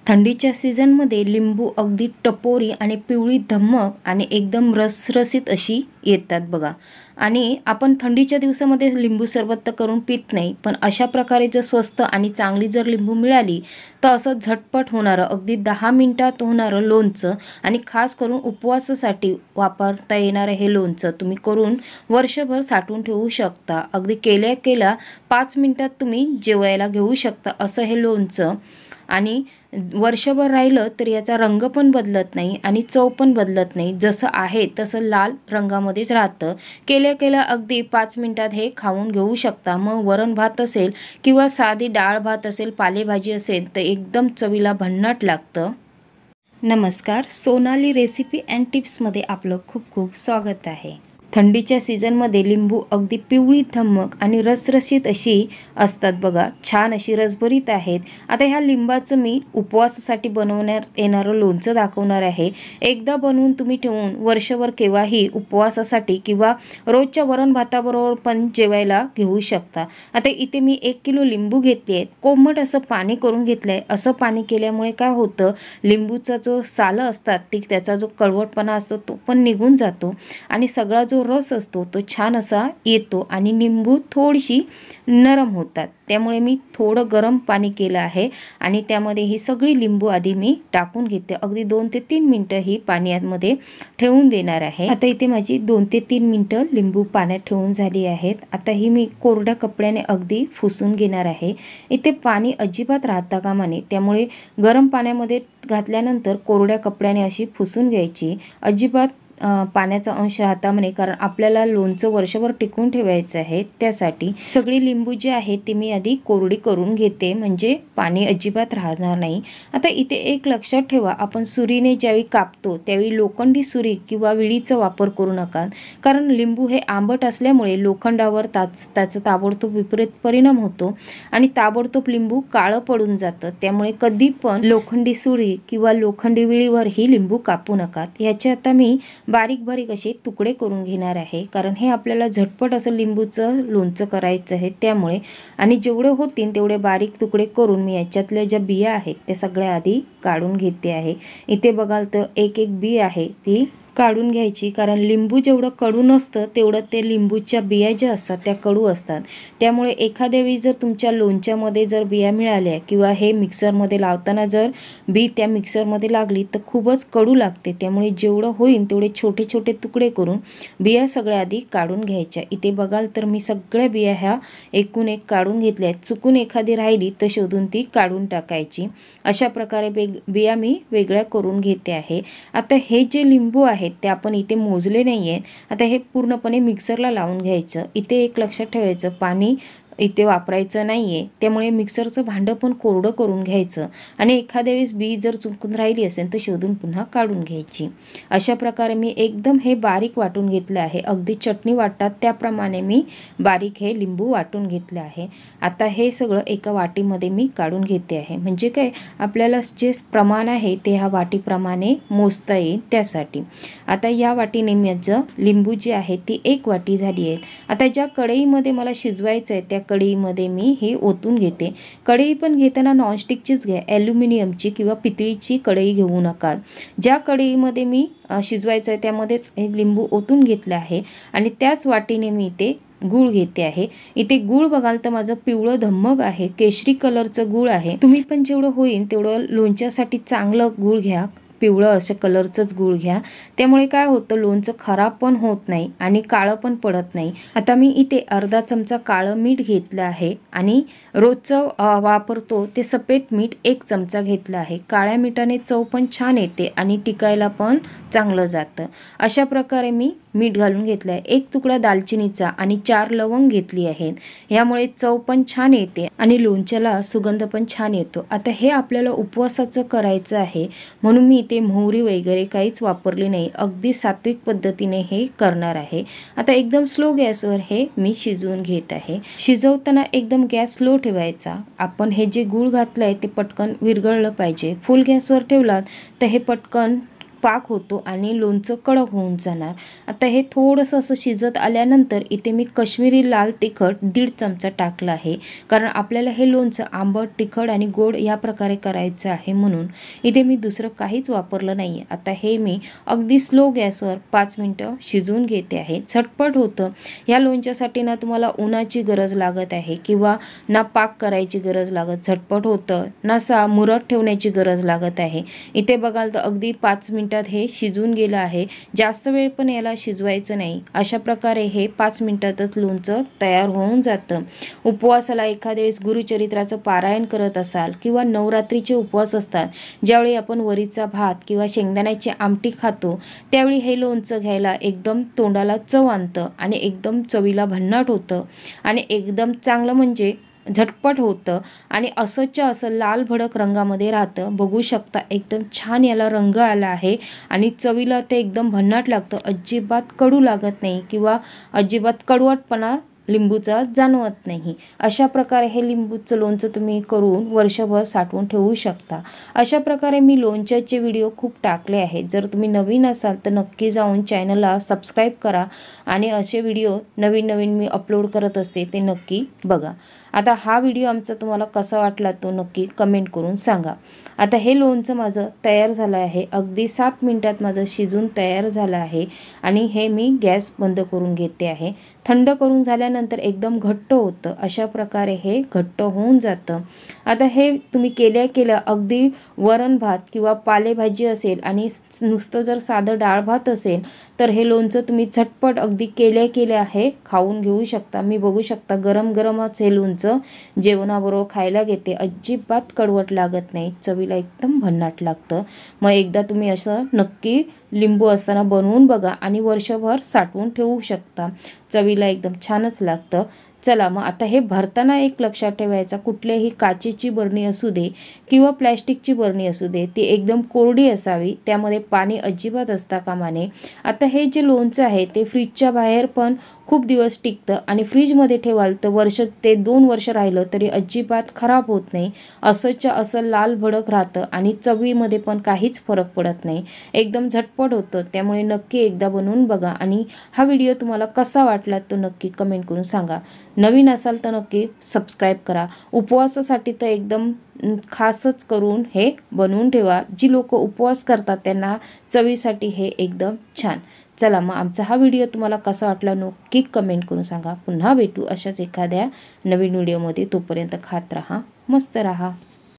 थंडीच्या सीझनमध्ये लिंबू अगदी टपोरी आणि पिवळी धम्मक आणि एकदम रसरशीत अशी येतात बघा। आणि आपण थंडीच्या दिवसामध्ये लिंबू सरबत तर करून पित नाही, पण अशा प्रकारे जर स्वस्त आणि चांगली जर लिंबू मिळाली तर असं झटपट होणारं अगदी 10 मिनिटात होणारं लोणचं आणि खास करून उपवासासाठी वापरता येणारं हे लोणचं तुम्ही करून वर्षभर साठवून ठेवू शकता। अगदी केल्या 5 मिनिटात तुम्ही जेवायला घेऊ शकता असं हे लोणचं। आणि वर्षभर राहिलं तर याचा रंग पण बदलत नाही आणि चव पण बदलत नाही, जसं आहे तसं लाल रंगामध्येच राहतं। केल्या अगदी 5 मिनिटात हे खाऊन घेऊ शकता। मग वरण भात असेल किंवा साधी डाळ भात असेल, पालेभाजी असेल तर एकदम चवीला भन्नाट लागतं। नमस्कार, सोनाली रेसिपी अँड टिप्समध्ये आपलं खूप खूप स्वागत आहे। थंडीच्या सीझनमध्ये लिंबू अगदी पिवळी धम्मक आणि रसरशीत अशी असतात बघा, छान अशी रसभरीत आहेत। आता ह्या लिंबाचं मी उपवासासाठी बनवण्यात येणारं लोणचं दाखवणार आहे। एकदा बनवून तुम्ही ठेवून वर्षभर केव्हाही उपवासासाठी किंवा रोजच्या वरण भाताबरोबर पण जेवायला घेऊ शकता। आता इथे मी 1 किलो लिंबू घेतले आहेत, कोमट असं पाणी करून घेतलं आहे। असं पाणी केल्यामुळे काय होतं, लिंबूचा जो सालं असतात ती त्याचा जो कडवटपणा असतो तो पण निघून जातो आणि सगळा जो रस असतो तो छान असा येतो आणि लिंबू थोडीशी नरम होतात। त्यामुळे मी थोडं गरम पाणी केलं आहे आणि त्यामध्ये ही सगळी लिंबू आधी मी टाकून घेते। अगदी 2 ते 3 मिनिटं ही पाण्यामध्ये ठेवून देणार आहे। आता इथे माझी 2 ते 3 मिनिटं लिंबू पाण्यात ठेवून झाली आहेत। आता ही मी कोरड्या कपड्याने अगदी पुसून घेणार आहे। इथे पाणी अजिबात राहता कामा नये, त्यामुळे गरम पाण्यामध्ये घातल्यानंतर कोरड्या कपड्याने अशी पुसून घ्यायची। अजिबात पाण्याचा अंश राहता म्हणे, कारण आपल्याला लोणचं वर्षभर टिकून ठेवायचं आहे। त्यासाठी सगळी लिंबू जी आहे ती मी आधी कोरडी करून घेते, म्हणजे पाणी अजिबात राहणार नाही। आता इथे एक लक्षात ठेवा, आपण सुरीने ज्यावेळी कापतो त्यावेळी लोखंडी सुरी किंवा विळीचा वापर करू नका, कारण लिंबू हे आंबट असल्यामुळे लोखंडावर त्याचा ताबडतोब विपरीत परिणाम होतो आणि ताबडतोब लिंबू काळं पडून जातं। त्यामुळे कधी पण लोखंडी सुरी किंवा लोखंडी विळीवर ही लिंबू कापू नका। याचे आता मी बारीक असे तुकडे करून घेणार आहे, कारण हे आपल्याला झटपट असं लिंबूचं लोणचं करायचं आहे त्यामुळे। आणि जेवढे होतील तेवढे बारीक तुकडे करून मी याच्यातल्या ज्या बिया आहेत त्या सगळ्या आधी काढून घेते आहे। इथे बघाल तर एक बी आहे ती काढून घ्यायची, कारण लिंबू जेवढं कडू नसतं तेवढं ते लिंबूच्या बिया ज्या असतात त्या कडू असतात। त्यामुळे एखाद्या वेळी जर तुमच्या लोणच्यामध्ये जर बिया मिळाल्या किंवा हे मिक्सरमध्ये लावताना जर बी त्या मिक्सरमध्ये लागली तर खूपच कडू लागते। त्यामुळे जेवढं होईल तेवढे छोटे छोटे तुकडे करून बिया सगळ्या आधी काढून घ्यायच्या। इथे बघाल तर मी सगळ्या बिया ह्या एकूण एक काढून घेतल्या आहेत। चुकून एखादी राहिली तर शोधून ती काढून टाकायची। अशा प्रकारे बिया मी वेगळ्या करून घेते आहे। आता हे जे लिंबू आहे ते आपण इथे मोजले नाहीये। आता हे पूर्णपणे मिक्सरला लावून घ्यायचं। इथे एक लक्षात ठेवायचं, पाणी इथे वापरायचं नाहीये, त्यामुळे मिक्सरचं भांडं पण कोरडं करून घ्यायचं आणि एखाद्या वेळेस बी जर चुकून राहिली असेल तर शोधून पुन्हा काढून घ्यायची। अशा प्रकारे मी एकदम हे बारीक वाटून घेतलं आहे, अगदी चटणी वाटतात त्याप्रमाणे मी बारीक हे लिंबू वाटून घेतलं आहे। आता हे सगळं एका वाटीमध्ये मी काढून घेते आहे, म्हणजे काय आपल्याला जे प्रमाण आहे ते ह्या वाटीप्रमाणे मोजता येईल त्यासाठी। आता या वाटीने माझं लिंबू जी आहे ती 1 वाटी झाली आहे। आता ज्या कढईमध्ये मला शिजवायचं आहे त्या कढईमध्ये मी हे ओतून घेते। कढई पण घेताना नॉनस्टिकचीच घ्या, ॲल्युमिनियमची किंवा पितळीची कढई घेऊ नका। ज्या कढईमध्ये मी शिजवायचं आहे त्यामध्येच हे लिंबू ओतून घेतलं आहे आणि त्याच वाटीने मी इथे गूळ घेते आहे। इथे गूळ बघाल तर माझं पिवळं धम्मक आहे, केशरी कलरचं गूळ आहे। तुम्ही पण जेवढं होईल तेवढं लोणच्यासाठी चांगलं गूळ घ्या, पिवळं असं कलरचंच गूळ घ्या। त्यामुळे काय होतं, लोणचं खराब पण होत नाही आणि काळं पण पडत नाही। आता मी इथे अर्धा चमचा काळं मीठ घेतलं आहे आणि रोजचं वापरतो ते सफेद मीठ 1 चमचा घेतलं आहे। काळ्या मिठाने चव पण छान येते आणि टिकायला पण चांगलं जातं। अशा प्रकारे मी मीठ घालून घेतलं आहे। 1 तुकडा दालचिनीचा आणि 4 लवंग घेतली आहेत, यामुळे चव पण छान येते आणि लोणच्याला सुगंध पण छान येतो। आता हे आपल्याला उपवासाचं करायचं आहे म्हणून मी इथे मोहरी वगैरे काहीच वापरली नाही, अगदी सात्विक पद्धतीने हे करणार आहे। आता एकदम स्लो गॅसवर हे मी शिजवून घेत आहे। शिजवताना एकदम गॅस स्लो ठेवायचा। आपण हे जे गूळ घातलंय ते पटकन विरघळलं पाहिजे। फुल गॅसवर ठेवलात तर हे पटकन पाक होतो आणि लोणचं कडक होऊन जाणार। आता हे थोडंसं असं शिजत आल्यानंतर इथे मी काश्मीरी लाल तिखट 1.5 चमचा टाकला आहे, कारण आपल्याला हे लोणचं आंबट, तिखट आणि गोड या प्रकारे करायचं आहे, म्हणून इथे मी दुसरं काहीच वापरलं नाही आहे। आता हे मी अगदी स्लो गॅसवर 5 मिनिटं शिजवून घेते आहे। झटपट होतं। या लोणच्यासाठी ना तुम्हाला उन्हाची गरज लागत आहे किंवा ना पाक करायची गरज लागत, झटपट होतं ना मुरत ठेवण्याची गरज लागत आहे। इथे बघाल तर अगदी 5 मिनिटात हे शिजून गेलं आहे। जास्त वेळ पण याला शिजवायचं नाही। अशा प्रकारे हे 5 मिनिटातच लोणचं तयार होऊन जातं। उपवासाला एखाद्या वेळेस गुरुचरित्राचं पारायण करत असाल किंवा नवरात्रीचे उपवास असतात, ज्यावेळी आपण वरीचा भात किंवा शेंगदाण्याची आमटी खातो, त्यावेळी हे लोणचं घ्यायला एकदम तोंडाला चव आणतं आणि एकदम चवीला भन्नाट होतं आणि एकदम चांगलं म्हणजे झटपट होतं आणि असंच्या असं लाल भडक रंगामध्ये राहतं। बघू शकता एकदम छान याला रंग आला आहे आणि चवीला ते एकदम भन्नाट लागतं। अजिबात कडू लागत नाही किंवा अजिबात कडवटपणा लिंबूचा जाणवत नाही। अशा प्रकारे हे लिंबूचं लोणचं तुम्ही करून वर्षभर साठवून ठेवू शकता। अशा प्रकारे मी लोणच्याचे व्हिडिओ खूप टाकले आहेत। जर तुम्ही नवीन असाल तर नक्की जाऊन चॅनलला सबस्क्राईब करा आणि असे व्हिडिओ नवीन नवीन मी अपलोड करत असते ते नक्की बघा। आता हा व्हिडिओ आमचा तुम्हाला कसा वाटला तो नक्की कमेंट करून सांगा। आता हे लोणचं माझं तयार झालं आहे। अगदी 7 मिनिटात माझं शिजून तयार झालं आहे आणि हे मी गॅस बंद करून घेते आहे। थंड करून झाल्यानंतर एकदम घट्ट होतं। अशा प्रकारे हे घट्ट होऊन जातं। आता हे तुम्ही केल्या अगदी वरण भात किंवा पालेभाजी असेल आणि नुसतं जर साधं डाळ भात असेल तर हे लोणचं तुम्ही झटपट अगदी केल्या हे खाऊन घेऊ शकता। मी बघू शकता गरम गरमच हे लोणचं जेवणाबरोबर खायला घेते। अजिबात कडवट लागत नाही, चवीला एकदम भन्नाट लागतं। मग एकदा तुम्ही असं नक्की लिंबू असताना बनवून बघा आणि वर्षभर साठवून ठेवू शकता। चवीला एकदम छानच लागतं। चला मग आता हे भरताना एक लक्षात ठेवायचा, कुठल्याही काचेची बरणी असू दे किंवा प्लॅस्टिकची बरणी असू दे, ती एकदम कोरडी असावी, त्यामध्ये पाणी अजिबात असता कामा नये। आता हे जे लोणचं आहे ते फ्रीजच्या बाहेर पण खूप दिवस टिकतं आणि फ्रीजमध्ये ठेवाल तर वर्ष ते 2 वर्ष राहिलं तरी अजिबात खराब होत नाही। असंच्या असं लाल भडक राहतं आणि चवीमध्ये पण काहीच फरक पडत नाही, एकदम झटपट होतं। त्यामुळे नक्की एकदा बनवून बघा आणि हा व्हिडिओ तुम्हाला कसा वाटला तो नक्की कमेंट करून सांगा। नवीन असाल तर नक्की सबस्क्राईब करा। उपवासासाठी तर एकदम खासच करून हे बनवून ठेवा। जी लोक उपवास करतात त्यांना चवीसाठी हे एकदम छान। चला मग आमचा हा व्हिडिओ तुम्हाला कसा वाटला नक्की कमेंट करून सांगा। पुन्हा भेटू अशाच एखाद्या नवीन व्हिडिओमध्ये। तोपर्यंत खात राहा, मस्त राहा।